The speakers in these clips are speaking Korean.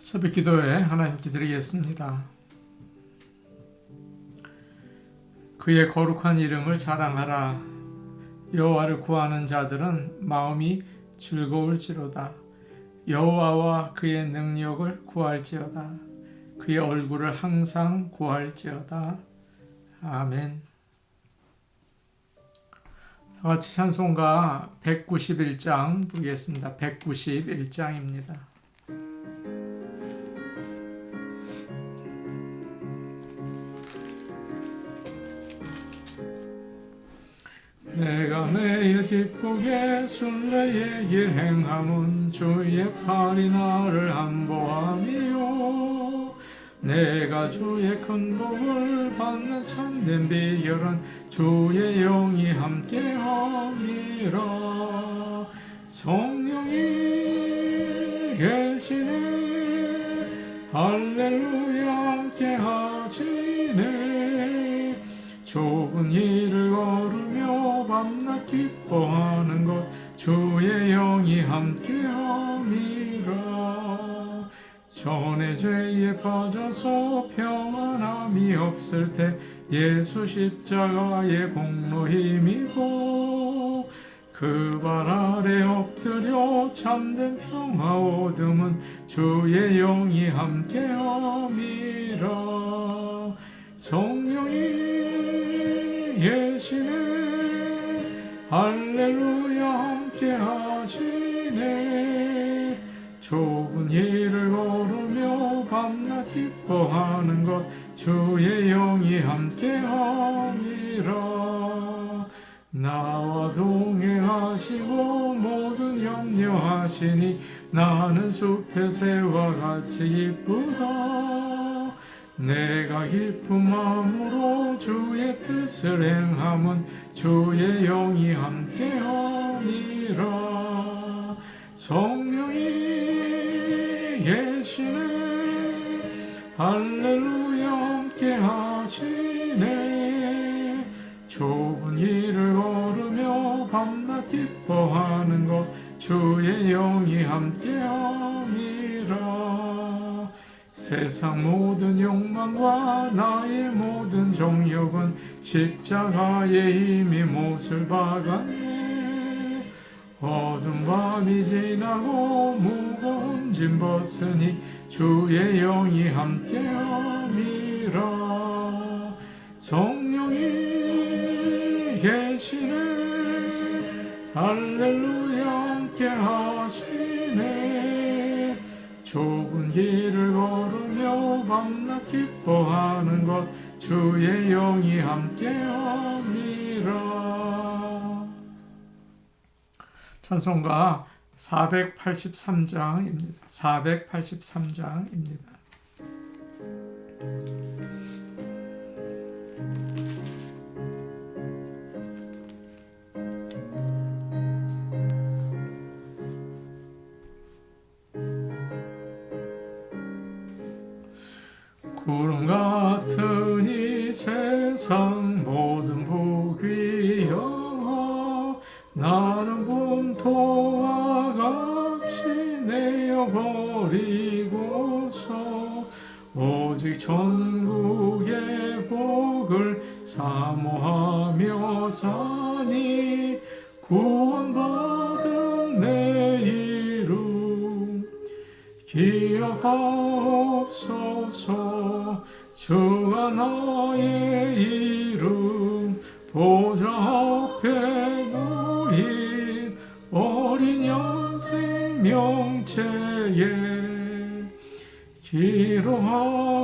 새벽기도에 하나님께 드리겠습니다. 그의 거룩한 이름을 자랑하라. 여호와를 구하는 자들은 마음이 즐거울지로다. 여호와와 그의 능력을 구할지어다. 그의 얼굴을 항상 구할지어다. 아멘. 다같이 찬송가 191장 부르겠습니다. 191장입니다. 내가 매일 기쁘게 순례의 길 행함은 주의 팔이 나를 안보함이요. 내가 주의 큰 복을 받는 참된 비결은 주의 영이 함께함이라. 성령이 계시네, 할렐루야 함께하시네. 좁은 길을 걸으며 밤낮 기뻐하는 것 주의 영이 함께함이라. 전에 죄에 빠져서 평안함이 없을 때 예수 십자가의 공로 힘입어 그 발 아래 엎드려 참된 평화 얻음은 주의 영이 함께함이라. 성령이 계시네, 할렐루야 함께하시네. 좁은 길을 걸으며 밤낮 기뻐하는 것 주의 영이 함께함이라. 나와 동행하시고 모든 염려하시니 나는 숲의 새와 같이 기쁘다. 내가 기쁜 마음으로 주의 뜻을 행함은 주의 영이 함께함이라. 성령이 계시네, 할렐루야 함께하시네. 좁은 길을 걸으며 밤낮 기뻐하는 것 주의 영이 함께함이라. 세상 모든 욕망과 나의 모든 정욕은 십자가에 이미 못을 박았네. 어두운 밤이 지나고 무거운 짐 벗으니 주의 영이 함께함이라. 성령이 계시네, 할렐루야 함께하시네. 좁은 길을 걸으며 밤낮 기뻐하는 것 주의 영이 함께함이라. 찬송가 483장입니다. 483장입니다. 구름 같은 이 세상 모든 복이 영어 나는 본토와 같이 내어버리고서 오직 천국의 복을 사모하며 사니 구원받은 내 이름 기억하옵소서. 주가 나의 이름 보좌 앞에 놓인 어린 양 생명체에 기록하옵소서.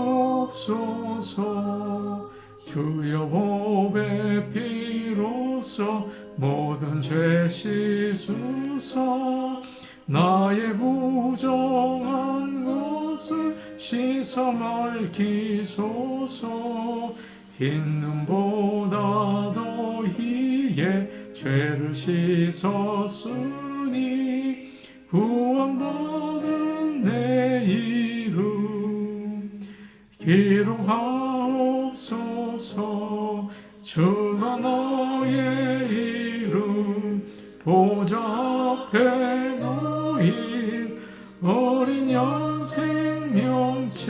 주여 보배 피로써 모든 죄 씻으소. 나의 부정한 것을 씻어 맑히소서. 흰 눈보다 더 희게 죄를 씻었으니 구원받은 내 이름 기록하옵소서. 주가 나의 이름 보좌 앞에 놓인 어린 어린 양 생명체에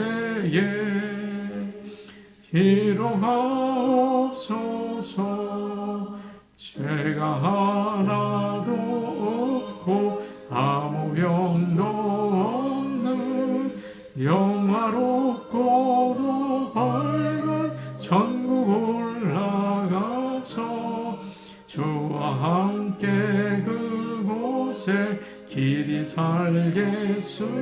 기록하옵소서. 죄가 하나도 없고 아무 병도 없는 영화롭고도 밝은 천국 올라가서 주와 함께 그곳에 길이 살겠으니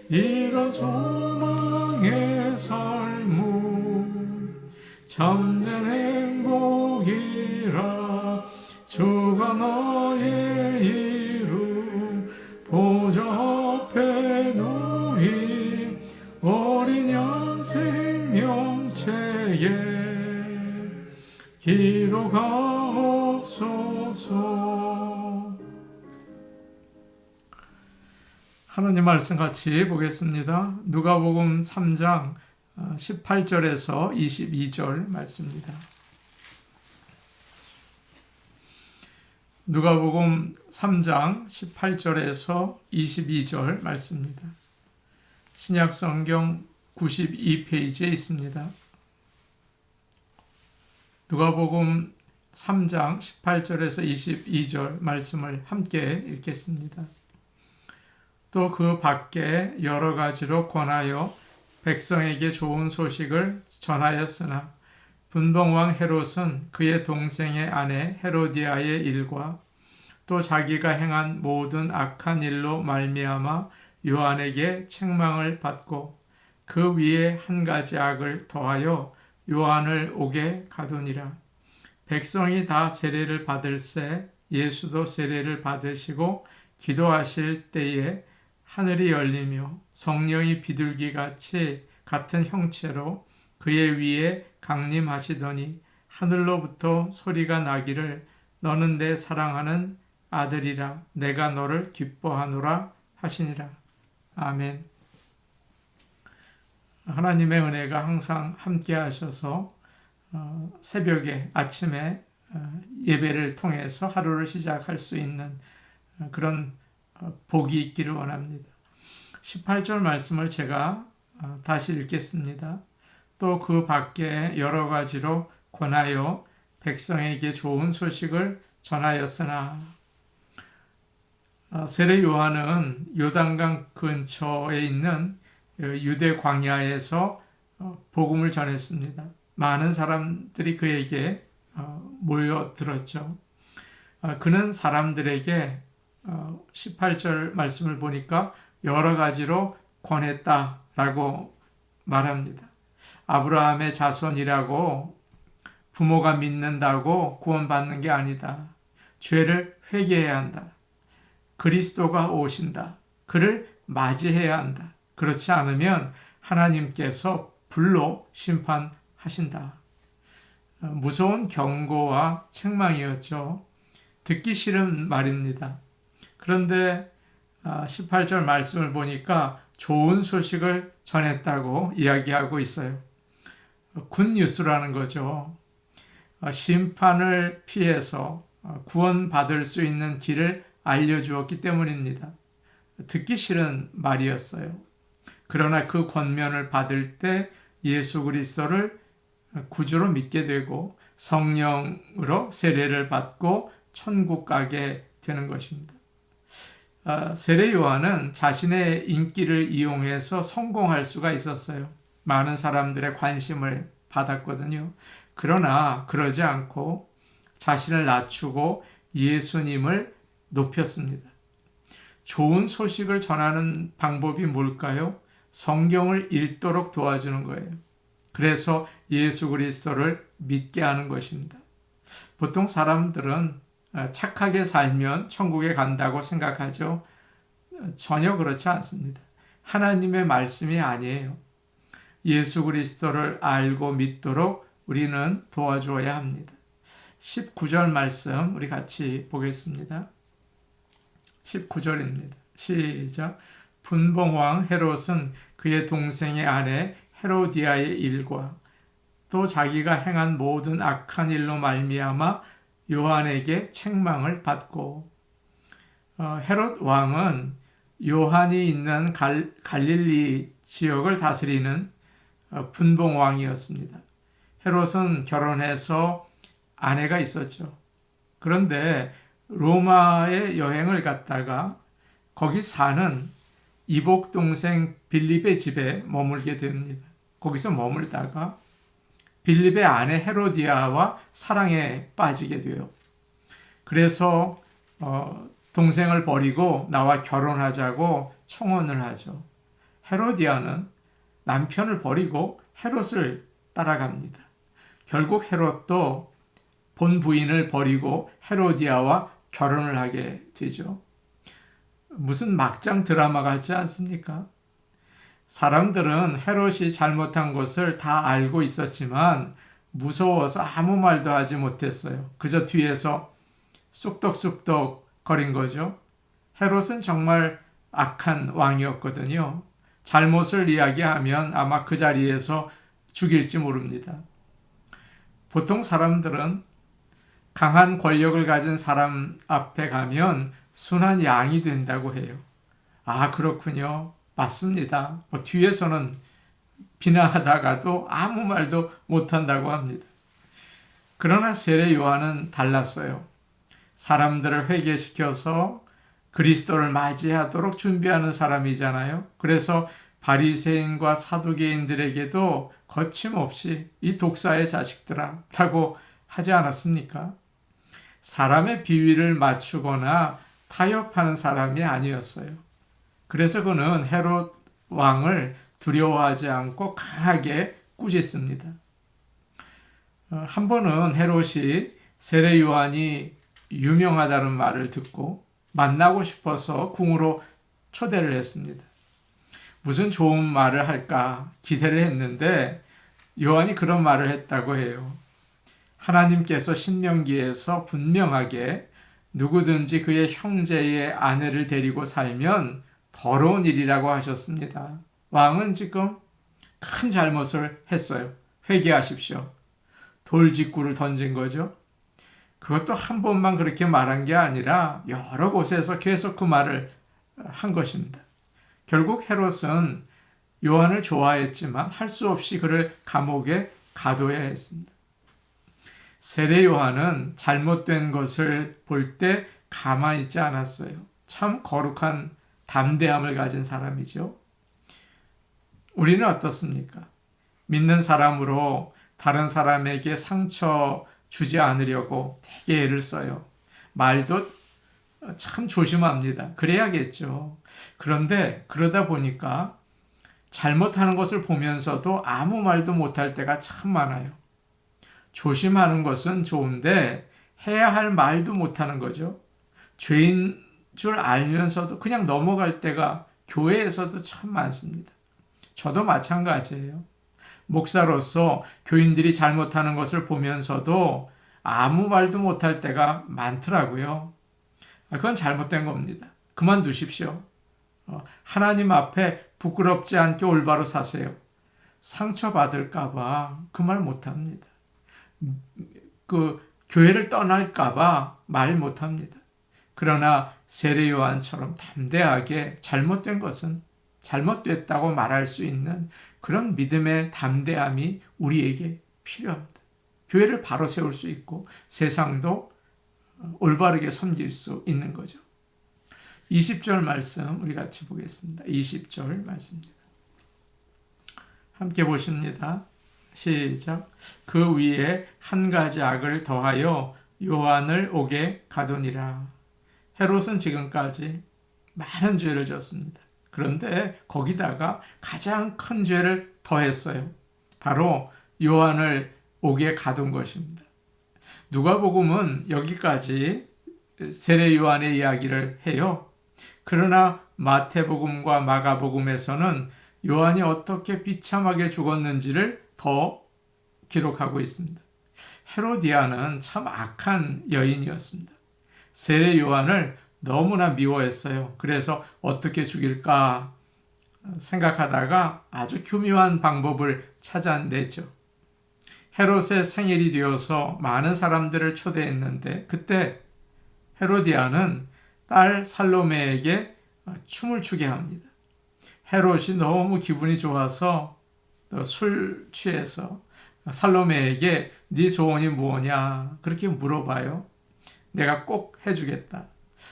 이런 소망의 삶은 참된 행복이라. 주가 나의 이름 보좌 앞에 놓인 어린 양 생명체에 기록하옵소서. 하나님 말씀 같이 보겠습니다. 누가복음 3장 18절에서 22절 말씀입니다. 누가복음 3장 18절에서 22절 말씀입니다. 신약성경 92페이지에 있습니다. 누가복음 3장 18절에서 22절 말씀을 함께 읽겠습니다. 또 그 밖에 여러 가지로 권하여 백성에게 좋은 소식을 전하였으나 분봉왕 헤롯은 그의 동생의 아내 헤로디아의 일과 또 자기가 행한 모든 악한 일로 말미암아 요한에게 책망을 받고 그 위에 한 가지 악을 더하여 요한을 옥에 가두니라. 백성이 다 세례를 받을새 예수도 세례를 받으시고 기도하실 때에 하늘이 열리며 성령이 비둘기같이 같은 형체로 그의 위에 강림하시더니 하늘로부터 소리가 나기를 너는 내 사랑하는 아들이라 내가 너를 기뻐하노라 하시니라. 아멘. 하나님의 은혜가 항상 함께 하셔서 새벽에 아침에 예배를 통해서 하루를 시작할 수 있는 그런 복이 있기를 원합니다. 18절 말씀을 제가 다시 읽겠습니다. 또 그 밖에 여러 가지로 권하여 백성에게 좋은 소식을 전하였으나. 세례 요한은 요단강 근처에 있는 유대 광야에서 복음을 전했습니다. 많은 사람들이 그에게 모여들었죠. 그는 사람들에게 18절 말씀을 보니까 여러 가지로 권했다라고 말합니다. 아브라함의 자손이라고 부모가 믿는다고 구원받는 게 아니다. 죄를 회개해야 한다. 그리스도가 오신다. 그를 맞이해야 한다. 그렇지 않으면 하나님께서 불로 심판하신다. 무서운 경고와 책망이었죠. 듣기 싫은 말입니다. 그런데 18절 말씀을 보니까 좋은 소식을 전했다고 이야기하고 있어요. 굿뉴스라는 거죠. 심판을 피해서 구원받을 수 있는 길을 알려주었기 때문입니다. 듣기 싫은 말이었어요. 그러나 그 권면을 받을 때 예수 그리스도를 구주로 믿게 되고 성령으로 세례를 받고 천국 가게 되는 것입니다. 세례 요한은 자신의 인기를 이용해서 성공할 수가 있었어요. 많은 사람들의 관심을 받았거든요. 그러나 그러지 않고 자신을 낮추고 예수님을 높였습니다. 좋은 소식을 전하는 방법이 뭘까요? 성경을 읽도록 도와주는 거예요. 그래서 예수 그리스도를 믿게 하는 것입니다. 보통 사람들은 착하게 살면 천국에 간다고 생각하죠. 전혀 그렇지 않습니다. 하나님의 말씀이 아니에요. 예수 그리스도를 알고 믿도록 우리는 도와줘야 합니다. 19절 말씀 우리 같이 보겠습니다. 19절입니다. 시작. 분봉왕 헤롯은 그의 동생의 아내 헤로디아의 일과 또 자기가 행한 모든 악한 일로 말미암아 요한에게 책망을 받고. 헤롯 왕은 요한이 있는 갈릴리 지역을 다스리는 분봉왕이었습니다. 헤롯은 결혼해서 아내가 있었죠. 그런데 로마에 여행을 갔다가 거기 사는 이복 동생 빌립의 집에 머물게 됩니다. 거기서 머물다가 빌립의 아내 헤로디아와 사랑에 빠지게 돼요. 그래서 동생을 버리고 나와 결혼하자고 청혼을 하죠. 헤로디아는 남편을 버리고 헤롯을 따라갑니다. 결국 헤롯도 본 부인을 버리고 헤로디아와 결혼을 하게 되죠. 무슨 막장 드라마 같지 않습니까? 사람들은 헤롯이 잘못한 것을 다 알고 있었지만 무서워서 아무 말도 하지 못했어요. 그저 뒤에서 쑥덕쑥덕 거린 거죠. 헤롯은 정말 악한 왕이었거든요. 잘못을 이야기하면 아마 그 자리에서 죽일지 모릅니다. 보통 사람들은 강한 권력을 가진 사람 앞에 가면 순한 양이 된다고 해요. 아, 그렇군요. 맞습니다. 뒤에서는 비난하다가도 아무 말도 못한다고 합니다. 그러나 세례 요한은 달랐어요. 사람들을 회개시켜서 그리스도를 맞이하도록 준비하는 사람이잖아요. 그래서 바리새인과 사두개인들에게도 거침없이 이 독사의 자식들아 라고 하지 않았습니까? 사람의 비위를 맞추거나 타협하는 사람이 아니었어요. 그래서 그는 헤롯 왕을 두려워하지 않고 강하게 꾸짖습니다. 한 번은 헤롯이 세례 요한이 유명하다는 말을 듣고 만나고 싶어서 궁으로 초대를 했습니다. 무슨 좋은 말을 할까 기대를 했는데 요한이 그런 말을 했다고 해요. 하나님께서 신명기에서 분명하게 누구든지 그의 형제의 아내를 데리고 살면 더러운 일이라고 하셨습니다. 왕은 지금 큰 잘못을 했어요. 회개하십시오. 돌직구를 던진 거죠. 그것도 한 번만 그렇게 말한 게 아니라 여러 곳에서 계속 그 말을 한 것입니다. 결국 헤롯은 요한을 좋아했지만 할 수 없이 그를 감옥에 가둬야 했습니다. 세례 요한은 잘못된 것을 볼 때 가만히 있지 않았어요. 참 거룩한 담대함을 가진 사람이죠. 우리는 어떻습니까? 믿는 사람으로 다른 사람에게 상처 주지 않으려고 되게 애를 써요. 말도 참 조심합니다. 그래야겠죠. 그런데 그러다 보니까 잘못하는 것을 보면서도 아무 말도 못할 때가 참 많아요. 조심하는 것은 좋은데 해야 할 말도 못하는 거죠. 죄인 줄 알면서도 그냥 넘어갈 때가 교회에서도 참 많습니다. 저도 마찬가지예요. 목사로서 교인들이 잘못하는 것을 보면서도 아무 말도 못할 때가 많더라고요. 그건 잘못된 겁니다. 그만두십시오. 하나님 앞에 부끄럽지 않게 올바로 사세요. 상처받을까봐 그 말 못합니다. 교회를 떠날까봐 말 못합니다. 그러나 세례 요한처럼 담대하게 잘못된 것은 잘못됐다고 말할 수 있는 그런 믿음의 담대함이 우리에게 필요합니다. 교회를 바로 세울 수 있고 세상도 올바르게 섬길 수 있는 거죠. 20절 말씀 우리 같이 보겠습니다. 20절 말씀입니다. 함께 보십니다. 시작. 그 위에 한 가지 악을 더하여 요한을 옥에 가두니라. 헤롯은 지금까지 많은 죄를 졌습니다. 그런데 거기다가 가장 큰 죄를 더했어요. 바로 요한을 옥에 가둔 것입니다. 누가복음은 여기까지 세례 요한의 이야기를 해요. 그러나 마태복음과 마가복음에서는 요한이 어떻게 비참하게 죽었는지를 더 기록하고 있습니다. 헤로디아는 참 악한 여인이었습니다. 세례 요한을 너무나 미워했어요. 그래서 어떻게 죽일까 생각하다가 아주 교묘한 방법을 찾아냈죠. 헤롯의 생일이 되어서 많은 사람들을 초대했는데 그때 헤로디아는 딸 살로메에게 춤을 추게 합니다. 헤롯이 너무 기분이 좋아서 술 취해서 살로메에게 네 소원이 뭐냐 그렇게 물어봐요. 내가 꼭 해주겠다.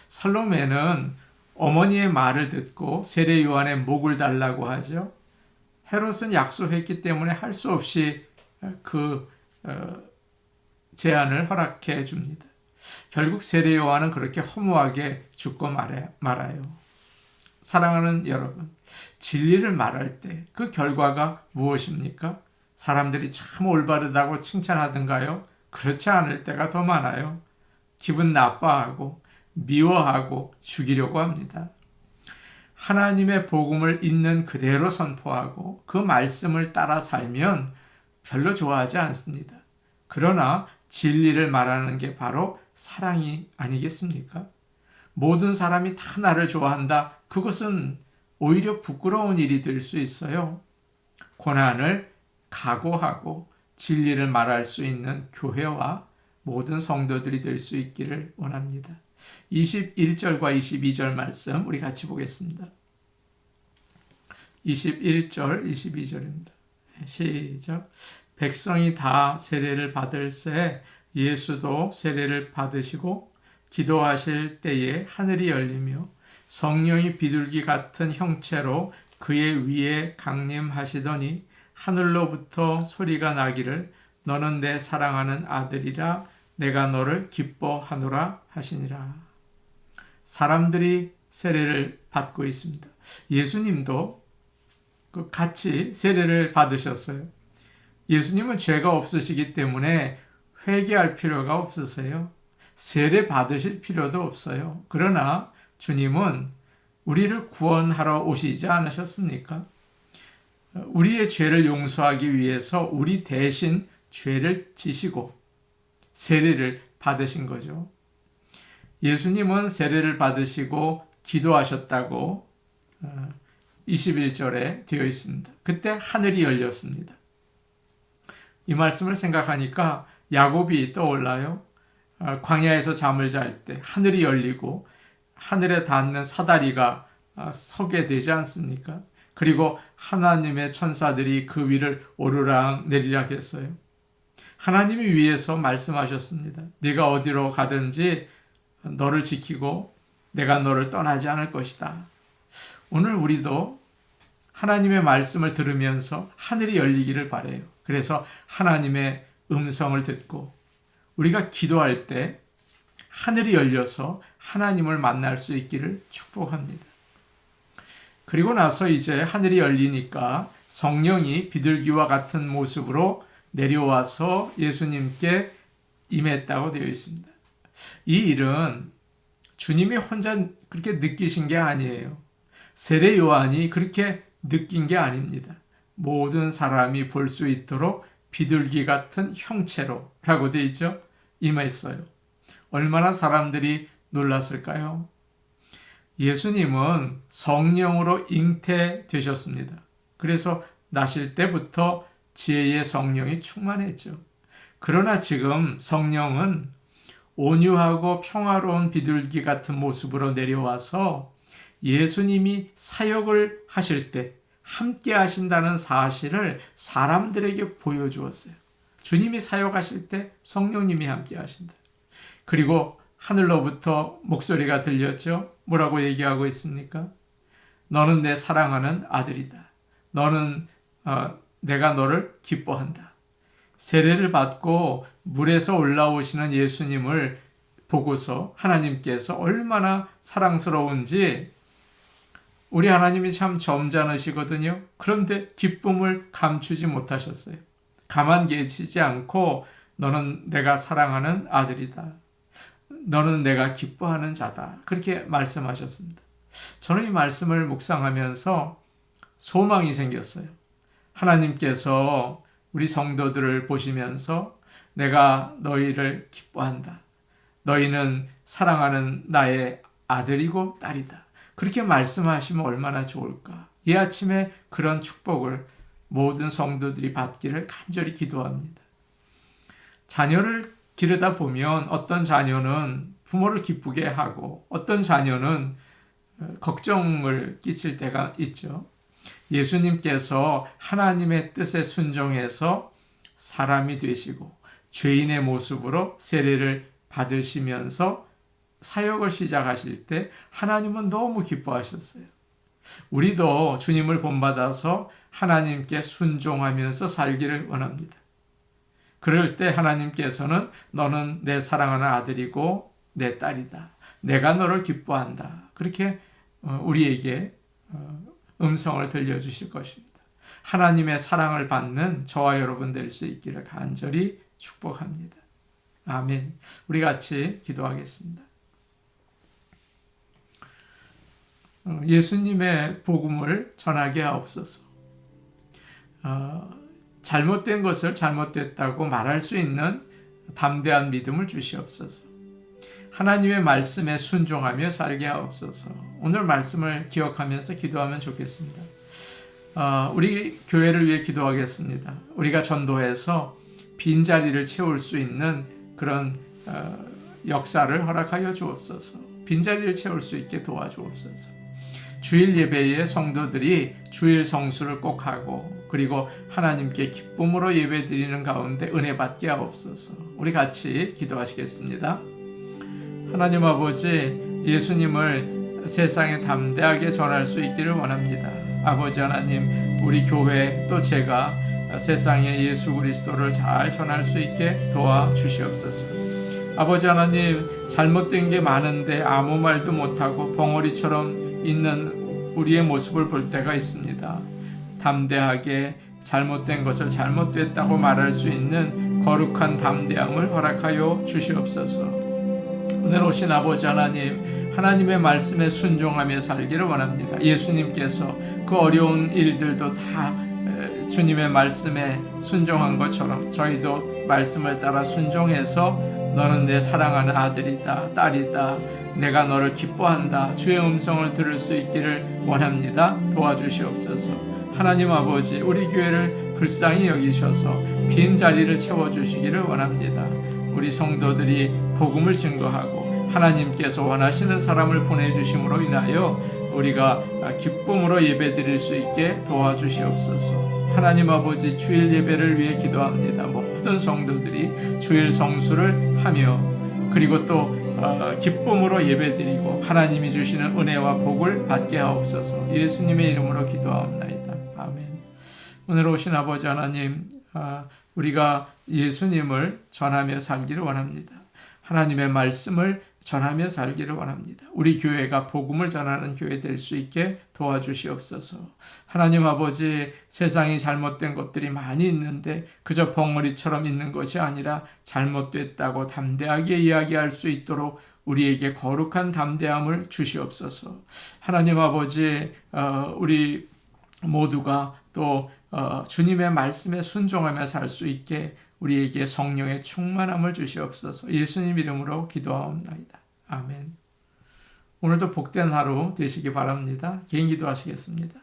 살로메는 어머니의 말을 듣고 세례 요한의 목을 달라고 하죠. 헤롯은 약속했기 때문에 할 수 없이 그 제안을 허락해 줍니다. 결국 세례 요한은 그렇게 허무하게 죽고 말아요. 사랑하는 여러분, 진리를 말할 때 그 결과가 무엇입니까? 사람들이 참 올바르다고 칭찬하던가요? 그렇지 않을 때가 더 많아요. 기분 나빠하고 미워하고 죽이려고 합니다. 하나님의 복음을 있는 그대로 선포하고 그 말씀을 따라 살면 별로 좋아하지 않습니다. 그러나 진리를 말하는 게 바로 사랑이 아니겠습니까? 모든 사람이 다 나를 좋아한다. 그것은 오히려 부끄러운 일이 될 수 있어요. 고난을 각오하고 진리를 말할 수 있는 교회와 모든 성도들이 될 수 있기를 원합니다. 21절과 22절 말씀 우리 같이 보겠습니다. 21절, 22절입니다. 시작. 백성이 다 세례를 받을새 예수도 세례를 받으시고 기도하실 때에 하늘이 열리며 성령이 비둘기 같은 형체로 그의 위에 강림하시더니 하늘로부터 소리가 나기를 너는 내 사랑하는 아들이라 내가 너를 기뻐하노라 하시니라. 사람들이 세례를 받고 있습니다. 예수님도 같이 세례를 받으셨어요. 예수님은 죄가 없으시기 때문에 회개할 필요가 없으세요. 세례 받으실 필요도 없어요. 그러나 주님은 우리를 구원하러 오시지 않으셨습니까? 우리의 죄를 용서하기 위해서 우리 대신 죄를 지시고 세례를 받으신 거죠. 예수님은 세례를 받으시고 기도하셨다고 21절에 되어 있습니다. 그때 하늘이 열렸습니다. 이 말씀을 생각하니까 야곱이 떠올라요. 광야에서 잠을 잘 때 하늘이 열리고 하늘에 닿는 사다리가 서게 되지 않습니까? 그리고 하나님의 천사들이 그 위를 오르락 내리락 했어요. 하나님이 위에서 말씀하셨습니다. 네가 어디로 가든지 너를 지키고 내가 너를 떠나지 않을 것이다. 오늘 우리도 하나님의 말씀을 들으면서 하늘이 열리기를 바라요. 그래서 하나님의 음성을 듣고 우리가 기도할 때 하늘이 열려서 하나님을 만날 수 있기를 축복합니다. 그리고 나서 이제 하늘이 열리니까 성령이 비둘기와 같은 모습으로 내려와서 예수님께 임했다고 되어 있습니다. 이 일은 주님이 혼자 그렇게 느끼신 게 아니에요. 세례 요한이 그렇게 느낀 게 아닙니다. 모든 사람이 볼 수 있도록 비둘기 같은 형체로 라고 되어 있죠. 임했어요. 얼마나 사람들이 놀랐을까요? 예수님은 성령으로 잉태되셨습니다. 그래서 나실 때부터 지혜의 성령이 충만했죠. 그러나 지금 성령은 온유하고 평화로운 비둘기 같은 모습으로 내려와서 예수님이 사역을 하실 때 함께 하신다는 사실을 사람들에게 보여주었어요. 주님이 사역하실 때 성령님이 함께 하신다. 그리고 하늘로부터 목소리가 들렸죠. 뭐라고 얘기하고 있습니까? 너는 내 사랑하는 아들이다. 내가 너를 기뻐한다. 세례를 받고 물에서 올라오시는 예수님을 보고서 하나님께서 얼마나 사랑스러운지 우리 하나님이 참 점잖으시거든요. 그런데 기쁨을 감추지 못하셨어요. 가만 계시지 않고 너는 내가 사랑하는 아들이다. 너는 내가 기뻐하는 자다. 그렇게 말씀하셨습니다. 저는 이 말씀을 묵상하면서 소망이 생겼어요. 하나님께서 우리 성도들을 보시면서 내가 너희를 기뻐한다. 너희는 사랑하는 나의 아들이고 딸이다. 그렇게 말씀하시면 얼마나 좋을까. 이 아침에 그런 축복을 모든 성도들이 받기를 간절히 기도합니다. 자녀를 기르다 보면 어떤 자녀는 부모를 기쁘게 하고 어떤 자녀는 걱정을 끼칠 때가 있죠. 예수님께서 하나님의 뜻에 순종해서 사람이 되시고 죄인의 모습으로 세례를 받으시면서 사역을 시작하실 때 하나님은 너무 기뻐하셨어요. 우리도 주님을 본받아서 하나님께 순종하면서 살기를 원합니다. 그럴 때 하나님께서는 너는 내 사랑하는 아들이고 내 딸이다. 내가 너를 기뻐한다. 그렇게 우리에게 음성을 들려주실 것입니다. 하나님의 사랑을 받는 저와 여러분 될 수 있기를 간절히 축복합니다. 아멘. 우리 같이 기도하겠습니다. 예수님의 복음을 전하게 하옵소서. 잘못된 것을 잘못됐다고 말할 수 있는 담대한 믿음을 주시옵소서. 하나님의 말씀에 순종하며 살게 하옵소서. 오늘 말씀을 기억하면서 기도하면 좋겠습니다. 우리 교회를 위해 기도하겠습니다. 우리가 전도해서 빈자리를 채울 수 있는 그런 역사를 허락하여 주옵소서. 빈자리를 채울 수 있게 도와주옵소서. 주일 예배에 성도들이 주일 성수를 꼭 하고 그리고 하나님께 기쁨으로 예배드리는 가운데 은혜 받게 하옵소서. 우리 같이 기도하시겠습니다. 하나님 아버지, 예수님을 세상에 담대하게 전할 수 있기를 원합니다. 아버지 하나님, 우리 교회 또 제가 세상에 예수 그리스도를 잘 전할 수 있게 도와주시옵소서. 아버지 하나님, 잘못된 게 많은데 아무 말도 못하고 벙어리처럼 있는 우리의 모습을 볼 때가 있습니다. 담대하게 잘못된 것을 잘못됐다고 말할 수 있는 거룩한 담대함을 허락하여 주시옵소서. 오늘 오신 아버지 하나님, 하나님의 말씀에 순종하며 살기를 원합니다. 예수님께서 그 어려운 일들도 다 주님의 말씀에 순종한 것처럼 저희도 말씀을 따라 순종해서 너는 내 사랑하는 아들이다, 딸이다, 내가 너를 기뻐한다, 주의 음성을 들을 수 있기를 원합니다. 도와주시옵소서. 하나님 아버지, 우리 교회를 불쌍히 여기셔서 빈 자리를 채워주시기를 원합니다. 우리 성도들이 복음을 증거하고 하나님께서 원하시는 사람을 보내주심으로 인하여 우리가 기쁨으로 예배드릴 수 있게 도와주시옵소서. 하나님 아버지, 주일 예배를 위해 기도합니다. 모든 성도들이 주일 성수를 하며 그리고 또 기쁨으로 예배드리고 하나님이 주시는 은혜와 복을 받게 하옵소서. 예수님의 이름으로 기도하옵나이다. 아멘. 오늘 오신 아버지 하나님, 우리가 예수님을 전하며 살기를 원합니다. 하나님의 말씀을 전하며 살기를 원합니다. 우리 교회가 복음을 전하는 교회 될 수 있게 도와주시옵소서. 하나님 아버지, 세상에 잘못된 것들이 많이 있는데 그저 벙어리처럼 있는 것이 아니라 잘못됐다고 담대하게 이야기할 수 있도록 우리에게 거룩한 담대함을 주시옵소서. 하나님 아버지, 우리 모두가 또 주님의 말씀에 순종하며 살 수 있게 우리에게 성령의 충만함을 주시옵소서. 예수님 이름으로 기도하옵나이다. 아멘. 오늘도 복된 하루 되시기 바랍니다. 개인 기도하시겠습니다.